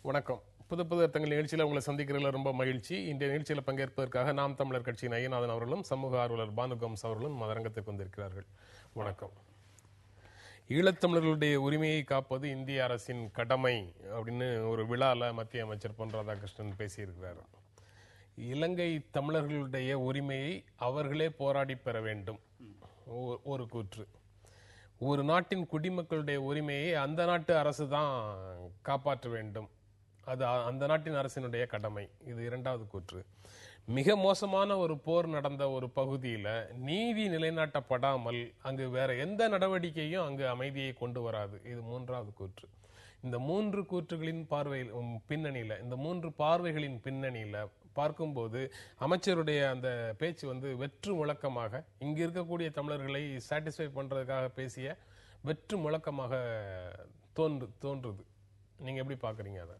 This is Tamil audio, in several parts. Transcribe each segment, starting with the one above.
வணக்கம். புது புது அர்த்தங்கள் நிகழ்ச்சியில் உங்களை சந்திக்கிறதுல ரொம்ப மகிழ்ச்சி. இன்றைய நிகழ்ச்சியில் பங்கேற்பதற்காக நாம் தமிழர் கட்சியின் ஐயநாதன் அவர்களும் சமூக ஆர்வலர் பானுகம்ஸ் அவர்களும் மதரங்கத்துக்கு வந்திருக்கிறார்கள். வணக்கம். ஈழத்தமிழர்களுடைய உரிமையை காப்பது இந்திய அரசின் கடமை அப்படின்னு ஒரு விழால மத்திய அமைச்சர் பொன் ராதாகிருஷ்ணன் பேசியிருக்கிறார். இலங்கை தமிழர்களுடைய உரிமையை அவர்களே போராடி பெற வேண்டும் ஒரு கூற்று. ஒரு நாட்டின் குடிமக்களுடைய உரிமையை அந்த நாட்டு அரசு தான் காப்பாற்ற வேண்டும், அது அந்த நாட்டின் அரசினுடைய கடமை, இது இரண்டாவது கூற்று. மிக மோசமான ஒரு போர் நடந்த ஒரு பகுதியில் நீதி நிலைநாட்டப்படாமல் அங்கு வேற எந்த நடவடிக்கையும் அங்கு அமைதியை கொண்டு வராது, இது மூன்றாவது கூற்று. இந்த மூன்று கூற்றுகளின் பின்னணியில, இந்த மூன்று பார்வைகளின் பின்னணியில பார்க்கும்போது அமைச்சருடைய அந்த பேச்சு வெற்று முழக்கமாக, இங்க இருக்கக்கூடிய தமிழர்களை சாட்டிஸ்ஃபை பண்றதுக்காக பேசிய வெற்று முழக்கமாக தோன்றுது. நீங்க எப்படி பாக்குறீங்க அதை?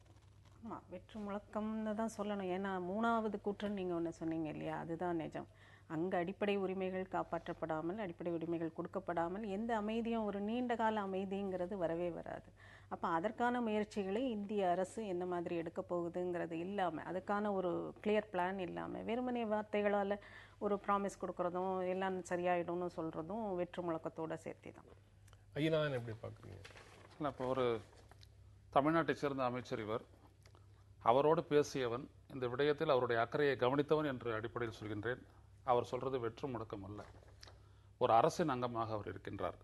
ஆமா, வெற்று முழக்கம்னு தான் சொல்லணும். ஏன்னா மூணாவது கூற்றுன்னு நீங்க ஒன்று சொன்னீங்க இல்லையா, அதுதான் நிஜம். அங்கே அடிப்படை உரிமைகள் காப்பாற்றப்படாமல், அடிப்படை உரிமைகள் கொடுக்கப்படாமல் எந்த அமைதியும், ஒரு நீண்ட கால அமைதிங்கிறது வரவே வராது. அப்போ அதற்கான முயற்சிகளை இந்திய அரசு என்ன மாதிரி எடுக்க போகுதுங்கிறது இல்லாமல், அதுக்கான ஒரு கிளியர் பிளான் இல்லாமல் வெறுமனே வார்த்தைகளால் ஒரு ப்ராமிஸ் கொடுக்கறதும் எல்லாம் சரியாயிடும்னு சொல்கிறதும் வெற்று முழக்கத்தோடு சேர்த்தி தான். ஐயனாதன் எப்படி பார்க்குறீங்க? இப்போ ஒரு தமிழ்நாட்டை சேர்ந்த அமைச்சர் இவர், அவரோடு பேசியவன், இந்த விடயத்தில் அவருடைய அக்கறையை கவனித்தவன் என்ற அடிப்படையில் சொல்கின்றேன். அவர் சொல்றது வெற்று முழக்கம் அல்ல, ஒரு அரசின் அங்கமாக அவர் இருக்கின்றார்.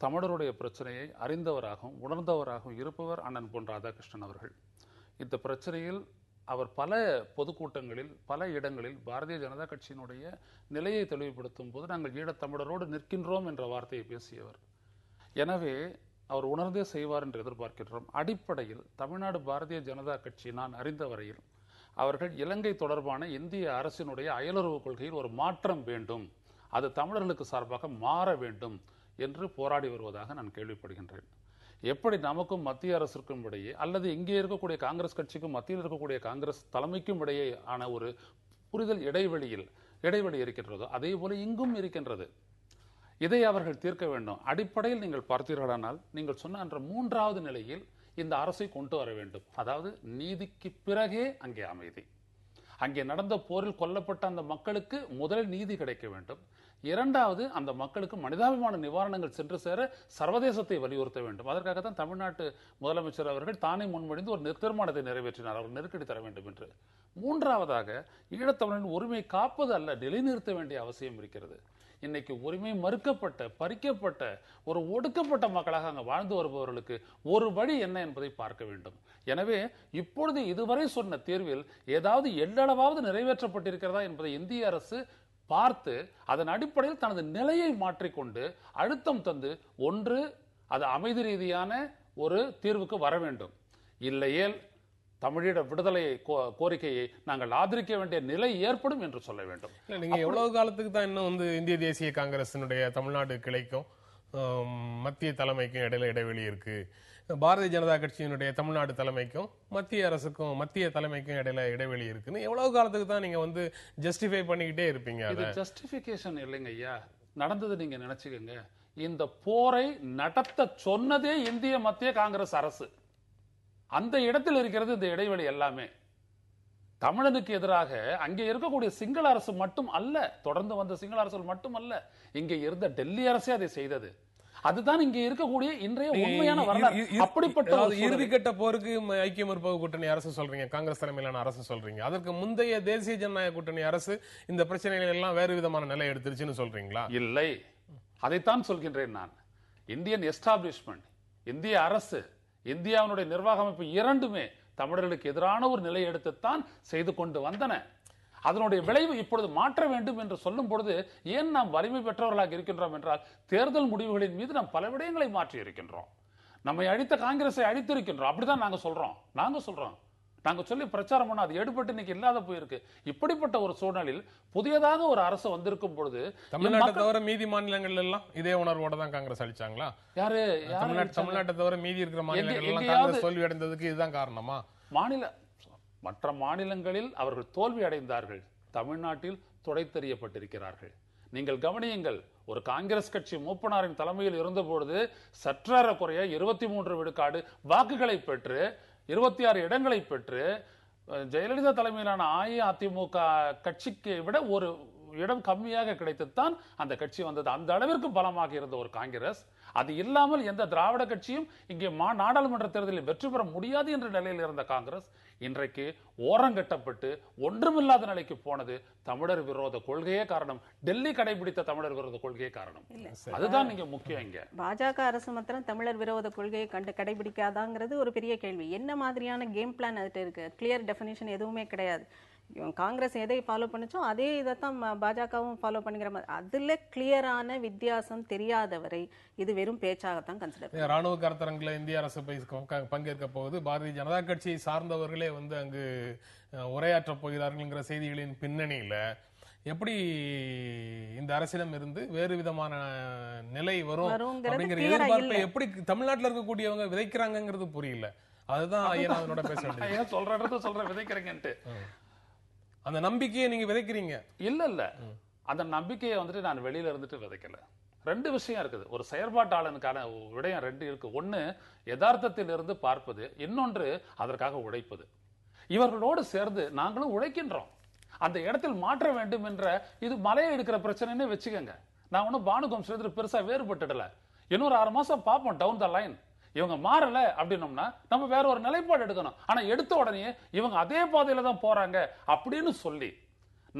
தமிழருடைய பிரச்சனையை அறிந்தவராகவும் உணர்ந்தவராகவும் இருப்பவர் அண்ணன் பொன் ராதாகிருஷ்ணன் அவர்கள். இந்த பிரச்சனையில் அவர் பல பொதுக்கூட்டங்களில் பல இடங்களில் பாரதிய ஜனதா கட்சியினுடைய நிலையை தெளிவுபடுத்தும் போது நாங்கள் ஈழத்தமிழரோடு நிற்கின்றோம் என்ற வார்த்தையை பேசியவர். எனவே அவர் உணர்ந்தே செய்வார் என்று எதிர்பார்க்கின்றோம். அடிப்படையில் தமிழ்நாடு பாரதிய ஜனதா கட்சி நான் அறிந்த வரையில் அவர்கள் இலங்கை தொடர்பான இந்திய அரசினுடைய அயலுறவு கொள்கையில் ஒரு மாற்றம் வேண்டும், அது தமிழர்களுக்கு சார்பாக மாற வேண்டும் என்று போராடி வருவதாக நான் கேள்விப்படுகின்றேன். எப்படி நமக்கும் மத்திய அரசிற்கும் இடையே, அல்லது இங்கே இருக்கக்கூடிய காங்கிரஸ் கட்சிக்கும் மத்தியில் இருக்கக்கூடிய காங்கிரஸ் தலைமைக்கும் இடையே ஆன ஒரு புரிதல் இடைவெளி இருக்கின்றதோ, அதே போல இங்கும் இருக்கின்றது. இதை அவர்கள் தீர்க்க வேண்டும். அடிப்படையில் நீங்கள் பார்த்தீர்களானால் நீங்கள் சொன்ன என்ற மூன்றாவது நிலையில் இந்த அரசை கொண்டு வர வேண்டும். அதாவது நீதிக்கு பிறகே அங்கே அமைதி. அங்கே நடந்த போரில் கொல்லப்பட்ட அந்த மக்களுக்கு முதலில் நீதி கிடைக்க வேண்டும். இரண்டாவது, அந்த மக்களுக்கு மனிதாபிமான நிவாரணங்கள் சென்று சேர சர்வதேசத்தை வலியுறுத்த வேண்டும். அதற்காக தான் தமிழ்நாட்டு முதலமைச்சர் அவர்கள் தானே முன்மொழிந்து ஒரு தீர்மானத்தை நிறைவேற்றினார், அவர் நெருக்கடி தர வேண்டும் என்று. மூன்றாவதாக, ஈழத்தமிழரின் உரிமை காப்பது அல்ல, நிலைநிறுத்த வேண்டிய அவசியம் இருக்கிறது. இன்னைக்கு உரிமை மறுக்கப்பட்ட, பறிக்கப்பட்ட, ஒரு ஒடுக்கப்பட்ட மக்களாக அங்கு வாழ்ந்து வருபவர்களுக்கு ஒரு வழி என்ன என்பதை பார்க்க வேண்டும். எனவே இப்பொழுது இதுவரை சொன்ன தீர்வில் ஏதாவது எல்லளவாவது நிறைவேற்றப்பட்டிருக்கிறதா என்பதை இந்திய அரசு பார்த்து அதன் அடிப்படையில் தனது நிலையை மாற்றிக்கொண்டு அழுத்தம் தந்து, ஒன்று அது அமைதி ரீதியான ஒரு தீர்வுக்கு வர வேண்டும், இல்லையேல் தமிழீழ விடுதலை கோரிக்கையை நாங்கள் ஆதரிக்க வேண்டிய நிலை ஏற்படும் என்று சொல்ல வேண்டும். நீங்க எவ்வளவு காலத்துக்கு தான் இன்னும் இந்திய தேசிய காங்கிரசினுடைய தமிழ்நாடு கிளைக்கும் மத்திய தலைமைக்கும் இடையில இடைவெளி இருக்கு, பாரதிய ஜனதா கட்சியினுடைய தமிழ்நாடு தலைமைக்கும் மத்திய அரசுக்கும் மத்திய தலைமைக்கும் இடையில இடைவெளி இருக்குன்னு எவ்வளவு காலத்துக்கு தான் நீங்க ஜஸ்டிஃபை பண்ணிக்கிட்டே இருப்பீங்க? அது ஜஸ்டிபிகேஷன் இல்லைங்க ஐயா, நடந்தது நீங்க நினைச்சுக்கங்க. இந்த போரை நடத்த சொன்னதே இந்திய மத்திய காங்கிரஸ் அரசு. அந்த இடத்தில் இருக்கிறது இந்த இடைவெளி எல்லாமே. தமிழனுக்கு எதிராக அங்கே இருக்கக்கூடிய சிங்கள அரசு மட்டும் அல்ல, தொடர்ந்து வந்த சிங்கள அரசு மட்டும் அல்ல, இங்கே இருந்த டெல்லி அரசே அதை செய்தது. அதுதான் இங்கே இருக்கக்கூடிய இன்றைய உண்மையான வரலாறு. அப்படிப்பட்ட இறுதிக்கட்ட போருக்கு ஐக்கிய முற்போக்கு கூட்டணி அரசு சொல்றீங்க, காங்கிரஸ் தலைமையிலான அரசு சொல்றீங்க. அதற்கு முந்தைய தேசிய ஜனநாயக கூட்டணி அரசு இந்த பிரச்சனைகள் எல்லாம் வேறு விதமான நிலை எடுத்துருச்சுன்னு சொல்றீங்களா? இல்லை, அதைத்தான் சொல்கின்றேன் நான். இந்தியன் எஸ்டாப்ளிஷ்மெண்ட், இந்திய அரசு, இந்தியாவினுடைய நிர்வாக அமைப்பு இரண்டுமே தமிழர்களுக்கு எதிரான ஒரு நிலை எடுத்துத்தான் செய்து கொண்டு வந்தன. அதனுடைய விளைவு இப்பொழுது மாற்ற வேண்டும் என்று சொல்லும் பொழுது ஏன் நாம் வலிமை பெற்றவர்களாக இருக்கின்றோம் என்றால், தேர்தல் முடிவுகளின் மீது நாம் பல விடயங்களை மாற்றி இருக்கின்றோம். நம்மை அழித்த காங்கிரஸை அழித்திருக்கின்றோம். அப்படிதான் நாங்க சொல்றோம். நாங்க சொல்லி பிரச்சாரம் பண்ண அது எடுபட்டு இன்னைக்கு இல்லாத போயிருக்கு. இப்படிப்பட்ட ஒரு சூழ்நிலையில் புதியதாக ஒரு அரசு வந்திருக்கும் பொழுது, தமிழ்நாட்டை தவிர மீதி மாநிலங்கள் எல்லாம் இதே உணர்வோட தான் காங்கிரஸ் அளிச்சாங்களா? யாரு தமிழ்நாட்டை தவிர மீதி இருக்கிற மாநிலங்கள் எல்லாம் காங்கிரஸ் தோல்வி அடைந்ததுக்கு இதுதான் காரணமா? மற்ற மாநிலங்களில் அவர்கள் தோல்வி அடைந்தார்கள், தமிழ்நாட்டில் துடைத்தெறியப்பட்டிருக்கிறார்கள். நீங்கள் கவனியுங்கள், ஒரு காங்கிரஸ் கட்சி மூப்பனாரின் தலைமையில் இருந்தபொழுது சற்றேற குறைய 23 விழுக்காடு வாக்குகளை பெற்று 26 இடங்களை பெற்று ஜெயலலிதா தலைமையிலான அஇஅதிமுக கட்சிக்கு விட ஒரு இடம் கம்மியாக கிடைத்துத்தான் அந்த கட்சி வந்தது. அந்த அளவிற்கு பலமாக இருந்த ஒரு காங்கிரஸ், அது இல்லாமல் எந்த திராவிட கட்சியும் இங்கே நாடாளுமன்ற தேர்தலில் வெற்றி பெற முடியாது என்ற நிலையில் இருந்த காங்கிரஸ் இன்றைக்கு ஓரங்கட்டப்பட்டு ஒன்றுமில்லாத நிலைக்கு போனது தமிழர் விரோத கொள்கையே காரணம். டெல்லி கடைபிடித்த தமிழர் விரோத கொள்கையே காரணம். அதுதான் நீங்க முக்கியம். இங்க பாஜக அரசு மாத்திரம் தமிழர் விரோத கொள்கையை கடைபிடிக்காதாங்கிறது ஒரு பெரிய கேள்வி. என்ன மாதிரியான கேம் பிளான் அதுட்டு இருக்கு? கிளியர் டெஃபினிஷன் எதுவுமே கிடையாது. காங்கிரஸ் எதை ஃபாலோ பண்ணிச்சோ அதே இதைத்தான் பாஜகவும் ஃபாலோ பண்ணிக்கிற மாதிரி. அதுல கிளியரான வித்தியாசம் தெரியாதவரை இது வெறும் பேச்சாகத்தான் கன்சிடர். ராணுவ கருத்தரங்கில் இந்திய அரசு பங்கேற்க போகுது. பாரதிய ஜனதா கட்சியை சார்ந்தவர்களே வந்து அங்கு உரையாற்றப் போகிறார்கள்ங்கிற செய்திகளின் பின்னணியில எப்படி இந்த அரசிடம் இருந்து வேறு விதமான நிலை வரும் அப்படிங்கிற எதிர்பார்ப்பை எப்படி தமிழ்நாட்டில் இருக்கக்கூடியவங்க விதைக்கிறாங்கிறது புரியல. அதுதான் ஐயனாதனோட பேச வேண்டியது. சொல்ற விதைக்கிறீங்கன்ட்டு அந்த நம்பிக்கையை நீங்க விதைக்கிறீங்க. இல்ல அந்த நம்பிக்கையை வந்துட்டு நான் வெளியில இருந்துட்டு விதைக்கல. ரெண்டு விஷயம் இருக்குது. ஒரு செயற்பாட்டாளனுக்கான விடயம் ரெண்டு இருக்கு. ஒண்ணு யதார்த்தத்தில் இருந்து பார்ப்பது, இன்னொன்று அதற்காக உழைப்பது. இவர்களோடு சேர்ந்து நாங்களும் உழைக்கின்றோம். அந்த இடத்தில் மாற்ற வேண்டும் என்ற இது மலையை எடுக்கிற பிரச்சனைன்னு வச்சுக்கோங்க. நான் ஒன்னும் பானுகம்ஸ்ல பெருசா வேறுபட்டுடல. இன்னொரு 6 மாசம் பார்ப்போம் டவுன் த லைன். இவங்க மாறல அப்படின்னோம்னா நம்ம வேற ஒரு நிலைப்பாடு எடுக்கணும். ஆனா எடுத்த உடனே இவங்க அதே பாதையில தான் போறாங்க அப்படின்னு சொல்லி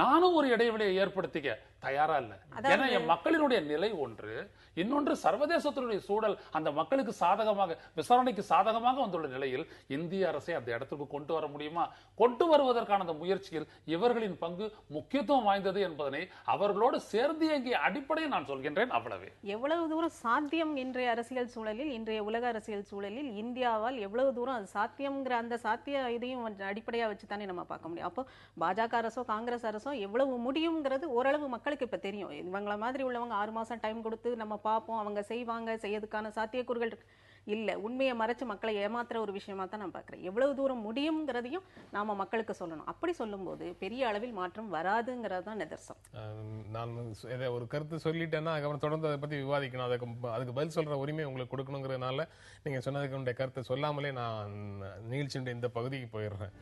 நானும் ஒரு இடைவெளியை ஏற்படுத்திக்க தயாரா இல்ல. ஏன்னா என் மக்களினுடைய நிலை ஒன்று, இன்னொன்று சர்வதேசத்தினுடைய சூழல் அந்த மக்களுக்கு சாதகமாக, விசாரணைக்கு சாதகமாக வந்துள்ள நிலையில் இந்திய அரசை அந்த இடத்துக்கு கொண்டு வர முடியுமா? கொண்டு வருவதற்கான அந்த முயற்சியில் இவர்களின் பங்கு முக்கியத்துவம் வாய்ந்தது என்பதனை அவர்களோடு சேர்ந்து இயங்கிய அடிப்படையை நான் சொல்கின்றேன். அவ்வளவே. எவ்வளவு தூரம் சாத்தியம் இன்றைய அரசியல் சூழலில், இன்றைய உலக அரசியல் சூழலில் இந்தியாவால் எவ்வளவு தூரம் அது சாத்தியம்ங்கிற அந்த சாத்திய இதையும் அடிப்படையா வச்சுதானே நம்ம பார்க்க முடியும். அப்போ பாஜக அரசோ காங்கிரஸ் அரசோ எவ்வளவு முடியுங்கிறது ஓரளவு மக்களுக்கு இப்ப தெரியும். இவங்கள மாதிரி உள்ளவங்க 6 மாசம் டைம் கொடுத்து நம்ம பார்ப்போம், அவங்க செய்வாங்க, செய்யறதுக்கான சாத்தியக்கூறுகள் இல்ல. உண்மையை மறைச்சு மக்களை ஏமாத்துற ஒரு விஷயமா தான் நான் பார்க்கிறேன். எவ்வளவு தூரம் முடியுங்கிறதையும் நாம மக்களுக்கு சொல்லணும். அப்படி சொல்லும் போது பெரிய அளவில் மாற்றம் வராதுங்கிறது தான் நிதர்சனம். நான் ஒரு கருத்து சொல்லிட்டேன்னா அதுக்கப்புறம் தொடர்ந்து அதை பத்தி விவாதிக்கணும். அதுக்கு பதில் சொல்ற உரிமை உங்களுக்கு கொடுக்கணுங்கிறதுனால நீங்க சொன்னதுக்கு கருத்தை சொல்லாமலே நான் நிகழ்ச்சியுடைய இந்த பகுதிக்கு போயிடுறேன்.